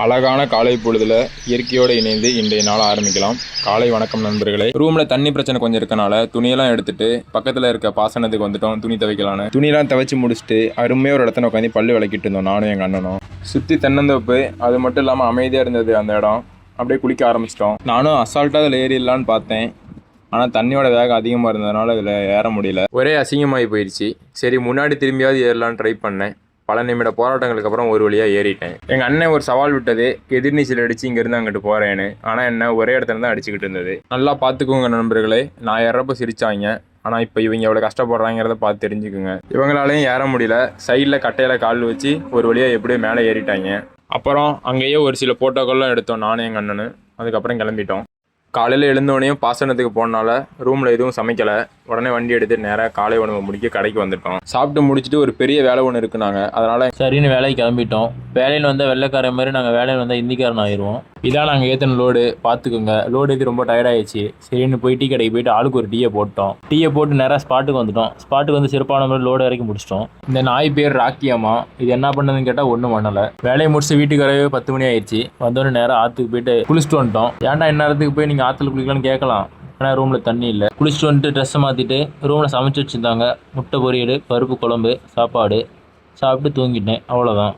அழகான காலை பொழுதுல இயற்கையோடு இணைந்து இன்றைய நாள் ஆரம்பிக்கலாம். காலை வணக்கம் நண்பர்களே. ரூம்ல தண்ணி பிரச்சனை கொஞ்சம் இருக்கனால துணியெல்லாம் எடுத்துட்டு பக்கத்துல இருக்க பாசனத்துக்கு வந்துட்டோம். துணி துவைக்கலான்னு துணியெல்லாம் துவைச்சு முடிச்சுட்டு அருமையாக ஒரு இடத்துல உட்காந்து பல்லு விளக்கிட்டு இருந்தோம் நானும் எங்கள் அண்ணனும். சுற்றி தென்னந்தோப்பு, அது மட்டும் இல்லாமல் அமைதியாக இருந்தது அந்த இடம். அப்படியே குளிக்க ஆரம்பிச்சிட்டோம். நானும் அசால்ட்டாக அதில் ஏறிடலான்னு பார்த்தேன். ஆனால் தண்ணியோட வேகம் அதிகமாக இருந்ததுனால அதில் ஏற முடியல. ஒரே அசிங்கமாகி போயிடுச்சு. சரி, முன்னாடி திரும்பியாவது ஏறலான்னு ட்ரை பண்ணேன். பல நிமிட போராட்டங்களுக்கு அப்புறம் ஒரு வழியாக ஏறிட்டேன். எங்கள் அண்ணன் ஒரு சவால் விட்டது, எதிர்நீச்சல் அடித்து இங்கேருந்து அங்கிட்டு போகிறேன்னு. ஆனால் என்ன ஒரே இடத்துல தான் அடிச்சுக்கிட்டு இருந்தது. நல்லா பார்த்துக்கோங்க நண்பர்களே. நான் ஏறப்போ சிரிச்சாங்க, ஆனால் இப்போ இவங்க எவ்வளோ கஷ்டப்படுறாங்கிறத பார்த்து தெரிஞ்சுக்குங்க. இவங்களாலையும் ஏற முடியல. சைடில் கட்டையில் கால் வச்சு ஒரு வழியாக எப்படியோ மேலே ஏறிட்டாங்க. அப்புறம் அங்கேயே ஒரு சில ஃபோட்டோக்கள்லாம் எடுத்தோம் நானும் எங்கள் அண்ணனு. அதுக்கப்புறம் கிளம்பிட்டோம். காலையில் எழுந்தோடனையும் பாசனத்துக்கு போனால ரூமில் எதுவும் சமைக்கலை. உடனே வண்டி எடுத்துட்டு நேராக காலை உணவு முடிக்க கடைக்கு வந்துட்டோம். சாப்பிட்டு முடிச்சுட்டு ஒரு பெரிய வேலை ஒன்று இருக்குனாங்க. அதனால் சரின்னு வேலைக்கு கிளம்பிட்டோம். வேலையில் வந்தால் வெள்ளைக்காரன் மாதிரி நாங்கள் வேலையில் வந்தால் இந்திக்காரன் ஆயிடுவோம். இதான் நாங்கள் ஏற்றின லோடு. பார்த்துக்குங்க, லோடு ஏற்றி ரொம்ப டயர்டாகிடுச்சு. சரின்னு போய் டீ கடைக்கு போயிட்டு ஆளுக்கு ஒரு டீயை போட்டோம். டீயை போட்டு நேராக ஸ்பாட்டுக்கு வந்துட்டோம். ஸ்பாட்டுக்கு வந்து சிறப்பான மாதிரி லோடு வரைக்கும் முடிச்சிட்டோம். இந்த நாய் பேர் ராக்கி அம்மா. இது என்ன பண்ணதுன்னு கேட்டால் ஒன்றும் பண்ணலை. வேலையை முடிச்சு வீட்டுக்கு வரவே 10 மணி ஆயிடுச்சு. வந்தோடனே நேராக ஆற்றுக்கு போயிட்டு குளிச்சுட்டு வந்துட்டோம். ஏன்டா இந்நேரத்துக்கு போய் நீங்கள் ஆற்றுல குளிக்கலான்னு கேட்கலாம். ஆனால் ரூமில் தண்ணி இல்லை. குளிச்சுட்டு வந்துட்டு ட்ரெஸ்ஸை மாற்றிட்டு ரூமில் சமைச்சு வச்சுருந்தாங்க. முட்டை பொரியல், பருப்பு குழம்பு, சாப்பாடு சாப்பிட்டு தூங்கிட்டேன். அவ்வளோதான்.